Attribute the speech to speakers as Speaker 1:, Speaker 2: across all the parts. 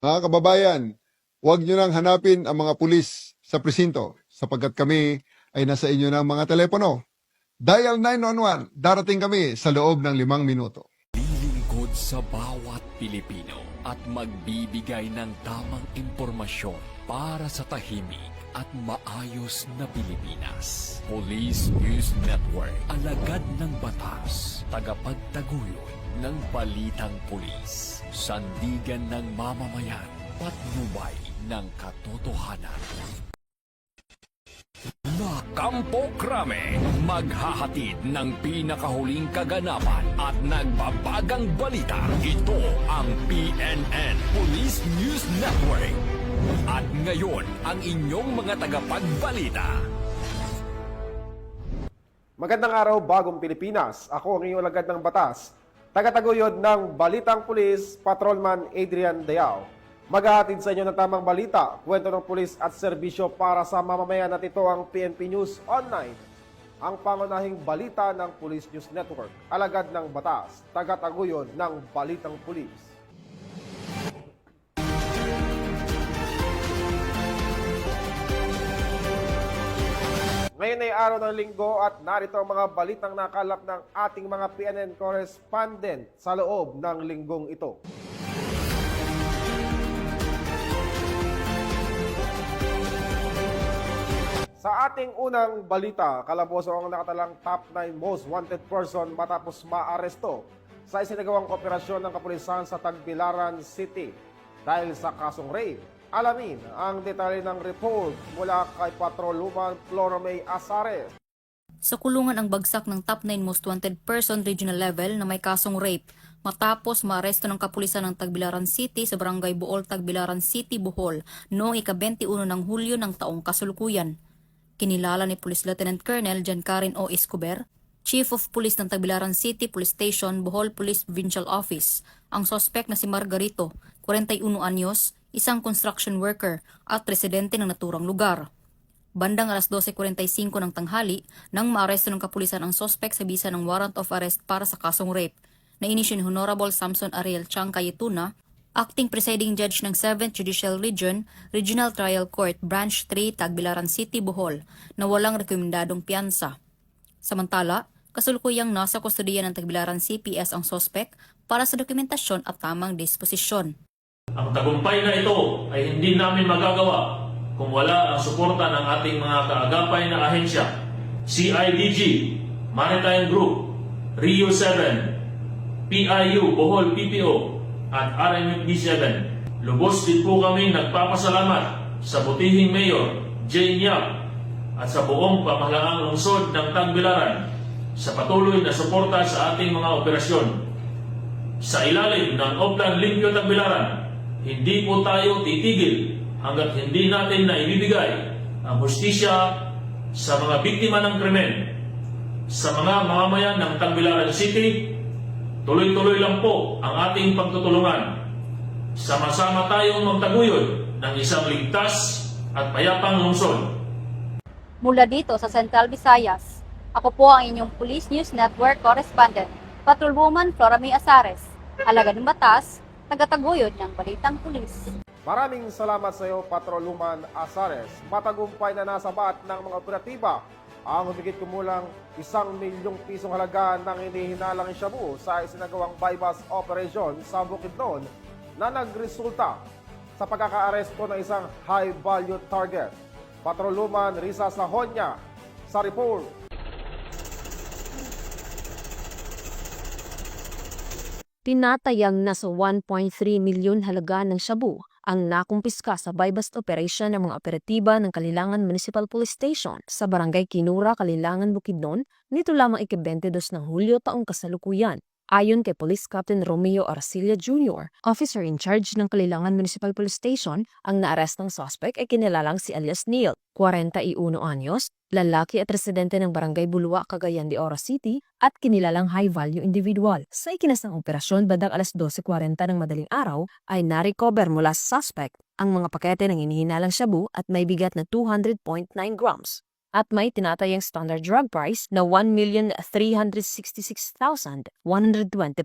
Speaker 1: Mga kababayan, huwag nyo nang hanapin ang mga pulis sa presinto sapagkat kami ay nasa inyo ng mga telepono. Dial 911, darating kami sa loob ng 5 minuto.
Speaker 2: Lilingkod sa bawat Pilipino at magbibigay ng tamang impormasyon para sa tahimik at maayos na Pilipinas. Police News Network, alagad ng batas, tagapagtaguyod ng balitang pulis, sandigan ng mamamayan, patnubay ng katotohanan. Na Kampo Krame, maghahatid ng pinakahuling kaganapan at nagbabagang balita. Ito ang PNN Police News Network. At ngayon, ang inyong mga tagapagbalita.
Speaker 3: Magandang araw, bagong Pilipinas. Ako ang inyong alagad ng batas, tagataguyod ng Balitang Pulis, Patrolman Adrian Dayao. Maghahatid sa inyo ng tamang balita, kwento ng pulis at serbisyo para sa mamamayan at ito ang PNP News Online. Ang pangunahing balita ng Police News Network, alagad ng batas, tagataguyod ng Balitang Pulis. Ngayon ay araw ng linggo at narito ang mga balitang nakalap ng ating mga PNN correspondent sa loob ng linggong ito. Sa ating unang balita, kalaboso ang nakatalang top 9 most wanted person matapos maaresto sa isinagawang operasyon ng kapulisan sa Tagbilaran City dahil sa kasong rape. Alamin ang detalye ng report mula kay Patrolwoman Flora May Azares.
Speaker 4: Sa kulungan ang bagsak ng top 9 most wanted person regional level na may kasong rape matapos maaresto ng kapulisan ng Tagbilaran City sa Barangay Bohol, Tagbilaran City, Bohol noong ika-21 ng Hulyo ng taong kasalukuyan. Kinilala ni Police Lieutenant Colonel Giancarin O. Escobar, Chief of Police ng Tagbilaran City Police Station, Bohol Police Provincial Office, ang sospek na si Margarito, 41 anyos, isang construction worker at residente ng naturang lugar. Bandang alas 12:45 ng tanghali nang maaresto ng kapulisan ang sospek sa bisa ng warrant of arrest para sa kasong rape na inisyu ni Honorable Samson Ariel Chang Cayetuna, Acting Presiding Judge ng 7th Judicial Region, Regional Trial Court, Branch 3, Tagbilaran City, Bohol, na walang rekomendadong piyansa. Samantala, kasulukuyang nasa kustodiya ng Tagbilaran CPS ang sospek para sa dokumentasyon at tamang disposisyon.
Speaker 5: Ang tagumpay na ito ay hindi namin magagawa kung wala ang suporta ng ating mga kaagapay na ahensya, CIDG, Maritime Group, Rio 7, PIU, Bohol PPO, at RMFD 7. Lubos din po kami nagpapasalamat sa butihing Mayor, Jane Yap, at sa buong pamahalaang lungsod ng Tagbilaran sa patuloy na suporta sa ating mga operasyon. Sa ilalim ng Oplan Limpyo Tagbilaran, hindi po tayo titigil hanggat hindi natin na ibibigay ang hustisya sa mga biktima ng krimen. Sa mga mamamayan ng Tagbilaran City, tuloy-tuloy lang po ang ating pagtutulungan. Sama-sama tayong magtaguyod ng isang ligtas at payapang lungsod.
Speaker 6: Mula dito sa Central Visayas, ako po ang inyong Police News Network correspondent, Patrolwoman Flora May Azares, alagad ng batas, tagataguyod ng balitang pulis.
Speaker 3: Maraming salamat sa iyo, Patrolwoman Azares. Matagumpay na nasabat ng mga operatiba ang humigit kumulang 1 milyong pisong halaga ng hinihinalang shabu sa isinagawang bypass operation sa Bukidnon na nagresulta sa pagkakaaresto ng isang high-value target. Patrolwoman Risa Sahonya sa report.
Speaker 7: Tinatayang nasa 1.3 milyon halaga ng shabu ang nakumpiska sa bypass operation ng mga operatiba ng Kalilangan Municipal Police Station sa Barangay Kinura, Kalilangan, Bukidnon nito lamang ika-22 ng Hulyo taong kasalukuyan. Ayon kay Police Captain Romeo Arcilla Jr., officer in charge ng Kalilangan Municipal Police Station, ang naarestang suspect ay kinilalang si alias Neil, 41 anyos, lalaki at residente ng Barangay Bulua, Cagayan de Oro City at kinilalang high-value individual. Sa ikinasang operasyon bandang alas 12:40 ng madaling araw ay na-recover mula sa suspect ang mga pakete ng hinihinalang shabu at may bigat na 200.9 grams. at may tinatayang standard drug price na 1,366,120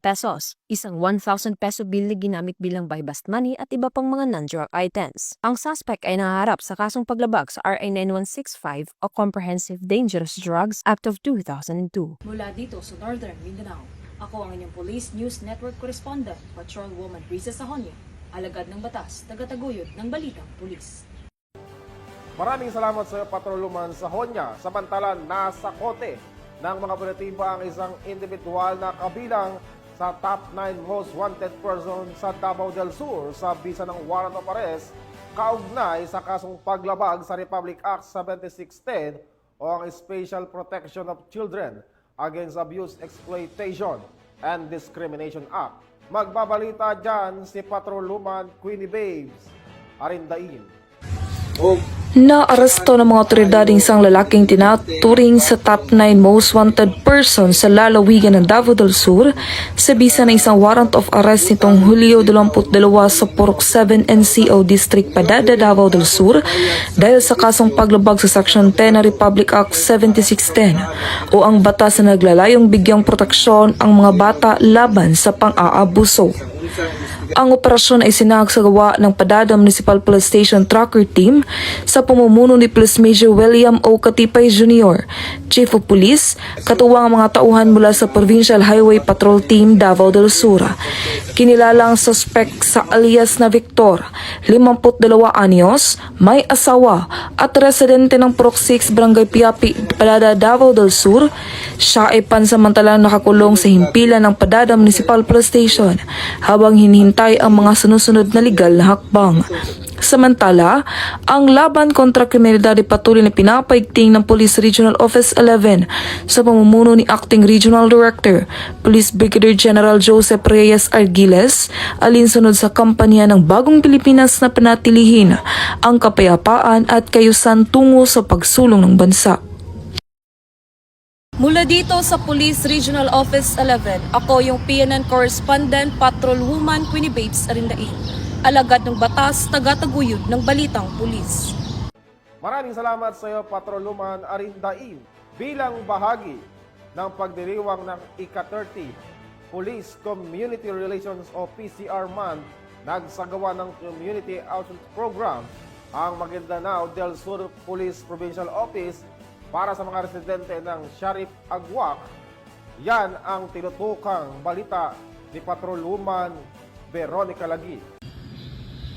Speaker 7: pesos. Isang 1,000 peso bill na ginamit bilang buy bust money at iba pang mga non-drug items. Ang suspect ay naharap sa kasong paglabag sa RA 9165 o Comprehensive Dangerous Drugs Act of 2002.
Speaker 4: Mula dito sa Northern Mindanao, ako ang inyong Police News Network Correspondent, Patrolwoman Risa Sahonia, alagad ng batas, tagataguyod ng Balitang Pulis.
Speaker 3: Maraming salamat sa iyo, Patrolwoman Sahonia. Samantala, nasa kote ng mga operatiba ang isang individual na kabilang sa top 9 most wanted person sa Davao del Sur sa bisa ng warrant of arrest kaugnay sa kasong paglabag sa Republic Act 7610 o ang Special Protection of Children Against Abuse, Exploitation, and Discrimination Act. Magbabalita dyan si Patrolwoman Queenie Babes Arindain.
Speaker 8: Naaresto ng mga otoridad ang isang lalaking tinaturing sa top 9 most wanted person sa lalawigan ng Davao del Sur sa bisa ng isang warrant of arrest nitong Hulyo 22 sa Purok 7 NCO District Padada, Davao del Sur dahil sa kasong paglabag sa Section 10 ng Republic Act 7610 o ang batas na naglalayong bigyang proteksyon ang mga bata laban sa pang-aabuso. Ang operasyon ay sinagsagawa ng Padada Municipal Police Station Tracker Team sa pamumuno ni Police Major William O. Katipay Jr., Chief of Police, katuwang ang mga tauhan mula sa Provincial Highway Patrol Team Davao del Sur. Kinilala ang suspect sa alias na Victor, 52 anyos, may asawa at residente ng Purok 6 Barangay Piapi, Padada, Davao del Sur. Siya ay pansamantalang nakakulong sa himpilan ng Padada Municipal Police Station habang hinihintay ang mga sunusunod na legal na hakbang. Samantala, ang laban kontra kriminalidad ay patuloy na pinapaigting ng Police Regional Office 11 sa pamumuno ni Acting Regional Director, Police Brigadier General Joseph Reyes Arguiles, alinsunod sa kampanya ng Bagong Pilipinas na panatilihin ang kapayapaan at kayusan tungo sa pagsulong ng bansa.
Speaker 7: Mula dito sa Police Regional Office 11, ako yung PNN Correspondent Patrolwoman Queenie Babes Arindain, alagad ng batas, tagataguyod ng Balitang Pulis.
Speaker 3: Maraming salamat sa iyo, Patrolwoman Arindain. Bilang bahagi ng pagdiriwang ng ika-30 Police Community Relations o PCR Month, nagsagawa ng Community Outreach Program ang Maguindanao del Sur Police Provincial Office para sa mga residente ng Shariff Agwak. Yan ang tinutukang balita ni Patrolwoman Veronica Lagi.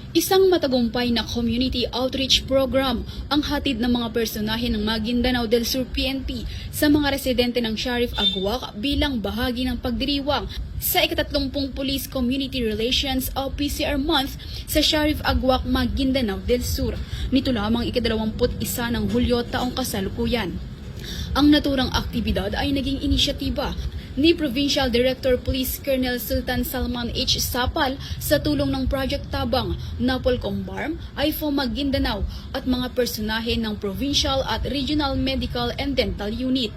Speaker 9: Isang matagumpay na community outreach program ang hatid ng mga personahe ng Maguindanao del Sur PNP sa mga residente ng Shariff Agwak bilang bahagi ng pagdiriwang sa ika-30 Police Community Relations o PCR Month sa Shariff Agwak, Maguindanao del Sur. Nito lamang ika-21 ng Hulyo taong kasalukuyan. Ang naturang aktibidad ay naging inisyatiba ni Provincial Director Police Colonel Sultan Salman H. Sapal sa tulong ng Project Tabang, Napolcom Barm, IFO Maguindanao at mga personahe ng Provincial at Regional Medical and Dental Unit.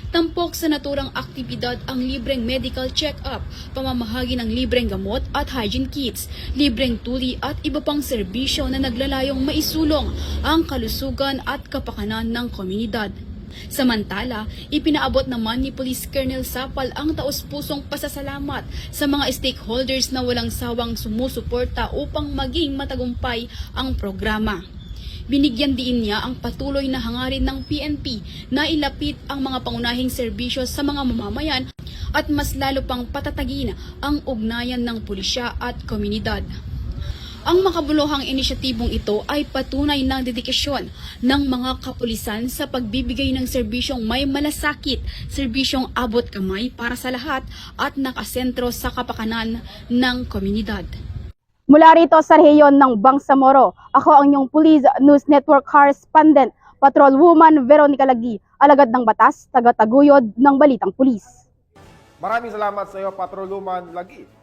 Speaker 9: Tampok sa naturang aktibidad ang libreng medical check-up, pamamahagi ng libreng gamot at hygiene kits, libreng tuli at iba pang serbisyo na naglalayong maisulong ang kalusugan at kapakanan ng komunidad. Samantala, ipinaabot naman ni Police Colonel Sapal ang taos-pusong pasasalamat sa mga stakeholders na walang sawang sumusuporta upang maging matagumpay ang programa. Binigyan din niya ang patuloy na hangarin ng PNP na ilapit ang mga pangunahing serbisyo sa mga mamamayan at mas lalo pang patatagin ang ugnayan ng pulisya at komunidad. Ang makabuluhang inisyatibong ito ay patunay ng dedikasyon ng mga kapulisan sa pagbibigay ng serbisyong may malasakit, serbisyong abot kamay para sa lahat at nakasentro sa kapakanan ng komunidad.
Speaker 6: Mula rito sa rehiyon ng Bangsamoro, ako ang inyong Police News Network Correspondent, Patrolwoman Veronica Lagi, alagad ng batas, tagataguyod ng Balitang Pulis.
Speaker 3: Maraming salamat sa iyo, Patrolwoman Lagi.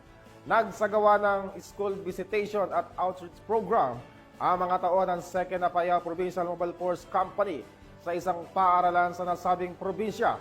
Speaker 3: Nagsagawa ng school visitation at outreach program ang mga tauhan ng 2nd Apayao Provincial Mobile Force Company sa isang paaralan sa nasabing probinsya.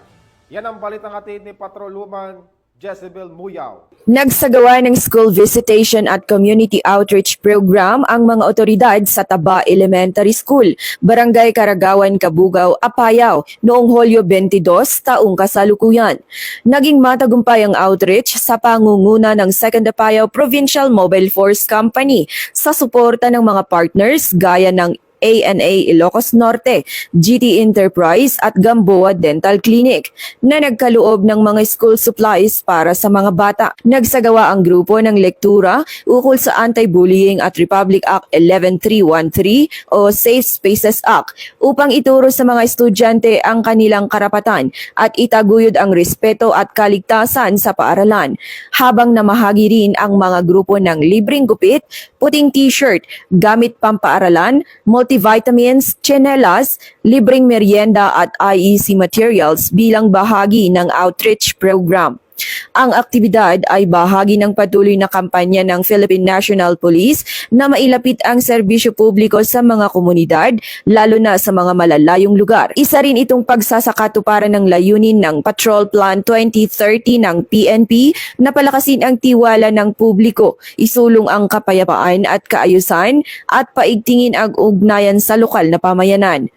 Speaker 3: Yan ang balitang hatid ni Patrolwoman Jezebel Muyaw.
Speaker 10: Nagsagawa ng school visitation at community outreach program ang mga otoridad sa Taba Elementary School, Barangay Karagawan, Kabugaw, Apayao noong Hulyo 22 taong kasalukuyan. Naging matagumpay ang outreach sa pangunguna ng 2nd Apayao Provincial Mobile Force Company sa suporta ng mga partners gaya ng ANA Ilocos Norte, GT Enterprise at Gamboa Dental Clinic na nagkaloob ng mga school supplies para sa mga bata. Nagsagawa ang grupo ng lektura ukol sa Anti-Bullying at Republic Act 11313 o Safe Spaces Act upang ituro sa mga estudyante ang kanilang karapatan at itaguyod ang respeto at kaligtasan sa paaralan. Habang namahagi rin ang mga grupo ng libreng gupit, puting t-shirt, gamit pampaaralan, multivitamins, tsinelas, libreng merienda at IEC materials bilang bahagi ng outreach program. Ang aktibidad ay bahagi ng patuloy na kampanya ng Philippine National Police na mailapit ang serbisyo publiko sa mga komunidad, lalo na sa mga malalayong lugar. Isa rin itong pagsasakatuparan ng layunin ng Patrol Plan 2030 ng PNP na palakasin ang tiwala ng publiko, isulong ang kapayapaan at kaayusan at paigtingin ang ugnayan sa lokal na pamayanan.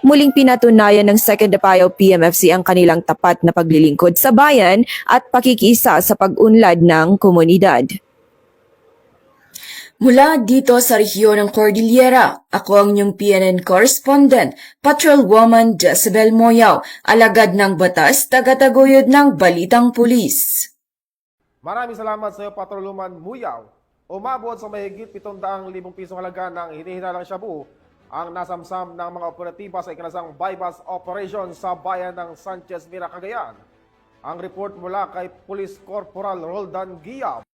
Speaker 10: Muling pinatunayan ng 2nd Apayao PMFC ang kanilang tapat na paglilingkod sa bayan at pakikiisa sa pag-unlad ng komunidad. Mula dito sa rehiyon ng Cordillera, ako ang inyong PNN correspondent, Patrolwoman Jezebel Moyaw, alagad ng batas, tagataguyod ng Balitang Pulis.
Speaker 3: Maraming salamat sa iyo, Patrolwoman Muyaw. Umabot sa mahigit 700,000 pisong halaga ng hinihinalang shabu ang nasamsam ng mga operatiba sa ikinasang bypass operation sa bayan ng Sanchez Mira, Cagayan. Ang report mula kay Police Corporal Roldan Guiab.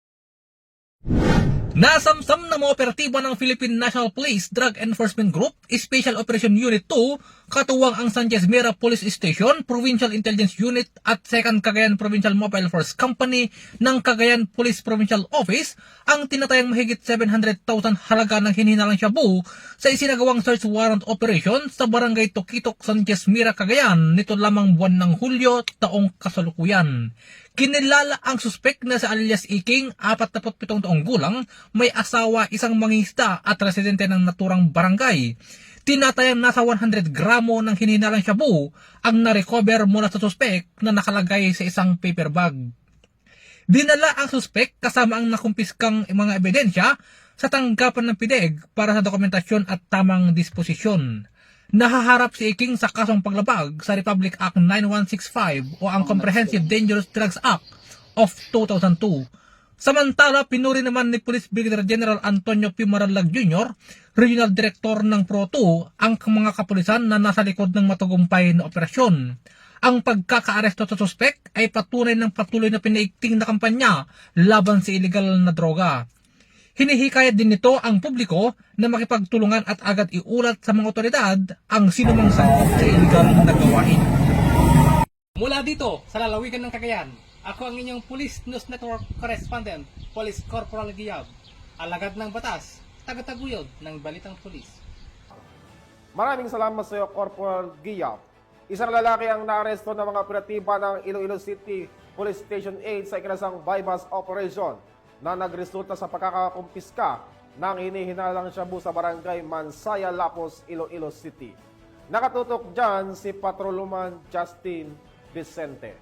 Speaker 11: Nasamsam ng mga operatiba ng Philippine National Police Drug Enforcement Group, Special Operation Unit 2, katuwang ang Sanchez Mira Police Station, Provincial Intelligence Unit at 2nd Cagayan Provincial Mobile Force Company ng Cagayan Police Provincial Office ang tinatayang mahigit 700,000 halaga ng hinihinalang shabu sa isinagawang search warrant operation sa Barangay Tokitok, Sanchez Mira, Cagayan nito lamang buwan ng Hulyo taong kasalukuyan. Kinilala ang suspek na si alias Iking, 47 taong gulang, may asawa, isang mangingisda at residente ng naturang barangay. Tinatayang nasa 100 gramo ng hinihinalang shabu ang narecover mula sa suspek na nakalagay sa isang paper bag. Dinala ang suspek kasama ang nakumpiskang mga ebidensya sa tanggapan ng PIDEG para sa dokumentasyon at tamang disposisyon. Nahaharap si Iking sa kasong paglabag sa Republic Act 9165 o ang Comprehensive Dangerous Drugs Act of 2002. Samantala, pinuri naman ni Police Brigadier General Antonio P. Maralag Jr., Regional Director ng PRO2, ang mga kapulisan na nasa likod ng matagumpay na operasyon. Ang pagkakaaresto sa suspek ay patunay ng patuloy na pinaigting na kampanya laban sa iligal na droga. Hinihikayat din nito ang publiko na makipagtulungan at agad iulat sa mga otoridad ang sinumang sangkot sa iligal na gawain. Mula dito sa lalawigan ng Cagayan, ako ang inyong Police News Network Correspondent, Police Corporal Guiab, alagad ng batas, tagataguyod ng Balitang Pulis.
Speaker 3: Maraming salamat sa iyo, Corporal Guiab. Isang lalaki ang naaresto ng mga operatiba ng Iloilo City Police Station 8 sa ikinasang bypass operation na nagresulta sa pagkakakumpiska ng hinihinalang shabu sa barangay Mansaya, Lapos, Iloilo City. Nakatutok dyan si Patrolwoman Justin Vicente.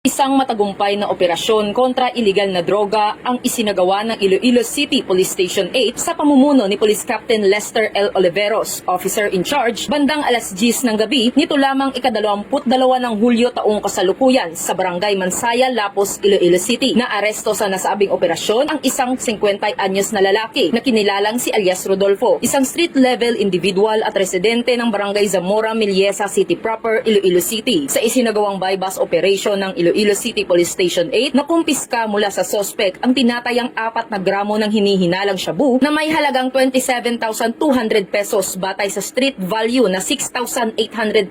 Speaker 4: Isang matagumpay na operasyon kontra iligal na droga ang isinagawa ng Iloilo City Police Station 8 sa pamumuno ni Police Captain Lester L. Oliveros, Officer in Charge, bandang alas 10 ng gabi nito lamang ika-22 ng Hulyo taong kasalukuyan sa Barangay Mansaya, Lapos, Iloilo City. Naaresto sa nasabing operasyon ang isang 50 anyos na lalaki na kinilalang si alias Rodolfo, isang street-level individual at residente ng Barangay Zamora, Miliesa City Proper, Iloilo City. Sa isinagawang bypass operation ng Iloilo City Police Station 8, nakumpiska mula sa sospek ang tinatayang 4 na gramo ng hinihinalang shabu na may halagang 27,200 pesos batay sa street value na 6,800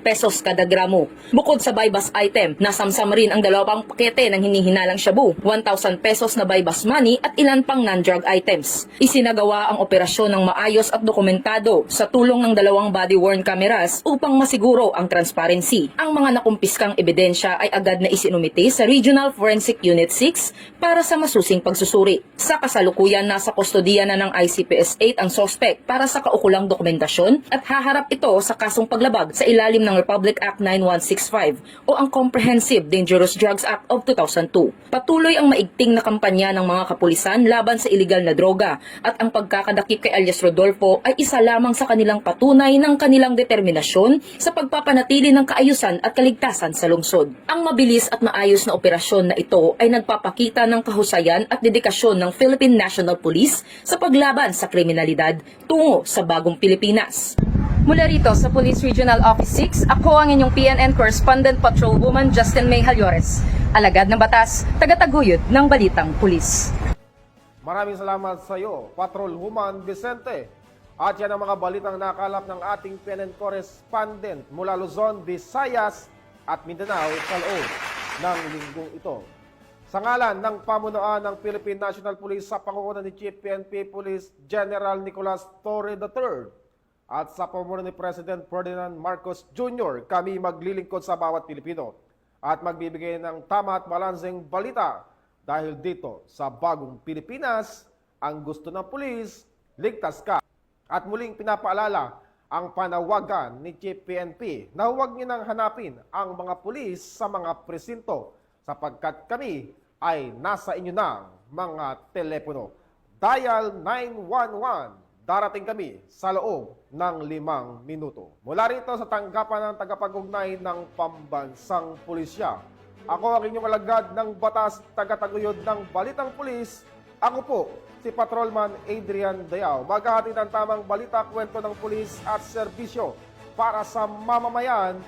Speaker 4: pesos kada gramo. Bukod sa bypass item, nasamsam rin ang 2 pakete ng hinihinalang shabu, 1,000 pesos na bypass money at ilan pang non-drug items. Isinagawa ang operasyon ng maayos at dokumentado sa tulong ng 2 body-worn cameras upang masiguro ang transparency. Ang mga nakumpiskang ebidensya ay agad na isinumite
Speaker 8: PNP sa Regional Forensic Unit 6 para sa masusing pagsusuri. Sa kasalukuyan, nasa kustodiya na ng ICPS 8 ang suspect para sa kaukulang dokumentasyon at haharap ito sa kasong paglabag sa ilalim ng Republic Act 9165 o ang Comprehensive Dangerous Drugs Act of 2002. Patuloy ang maigting na kampanya ng mga kapulisan laban sa iligal na droga at ang pagkakadakip kay alias Rodolfo ay isa lamang sa kanilang patunay ng kanilang determinasyon sa pagpapanatili ng kaayusan at kaligtasan sa lungsod. Ang mabilis at maayos na operasyon na ito ay nagpapakita ng kahusayan at dedikasyon ng Philippine National Police sa paglaban sa kriminalidad tungo sa bagong Pilipinas. Mula rito sa Police Regional Office 6, ako ang inyong PNN Correspondent Patrolwoman Justin May Halyores, alagad ng batas, tagataguyod ng Balitang Pulis.
Speaker 3: Maraming salamat sa iyo, Patrolwoman Vicente. At yan ang mga balitang nakalap ng ating PNN Correspondent mula Luzon, Visayas at Mindanao sa loob ng linggong ito. Sa ngalan ng pamunuan ng Philippine National Police sa pangunguna ni Chief PNP Police General Nicolas Torre III at sa pamumuno ni President Ferdinand Marcos Jr., kami maglilingkod sa bawat Pilipino at magbibigay ng tama at balanseng balita dahil dito sa bagong Pilipinas, ang gusto ng pulis, ligtas ka. At muling pinapaalala ang panawagan ni Chief PNP na huwag niyo nang hanapin ang mga pulis sa mga presinto sapagkat kami ay nasa inyo ng mga telepono. Dial 911. Darating kami sa loob ng 5 minuto. Mula rito sa tanggapan ng tagapag-ugnay ng Pambansang Pulisya, ako ang inyong alagad ng batas tagataguyod ng Balitang Pulis. Ako po, si Patrolman Adrian Dayao. Maghahatid ng tamang balita, kwento ng pulis at serbisyo para sa mamamayan.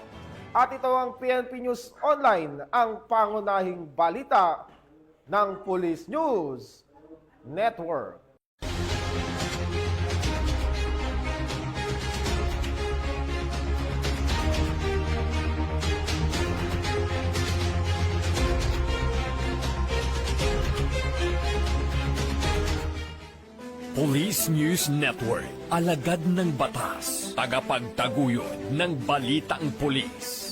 Speaker 3: At ito ang PNP News Online, ang pangunahing balita ng Police News Network.
Speaker 2: Police News Network, alagad ng batas, tagapagtaguyod ng balitang pulis.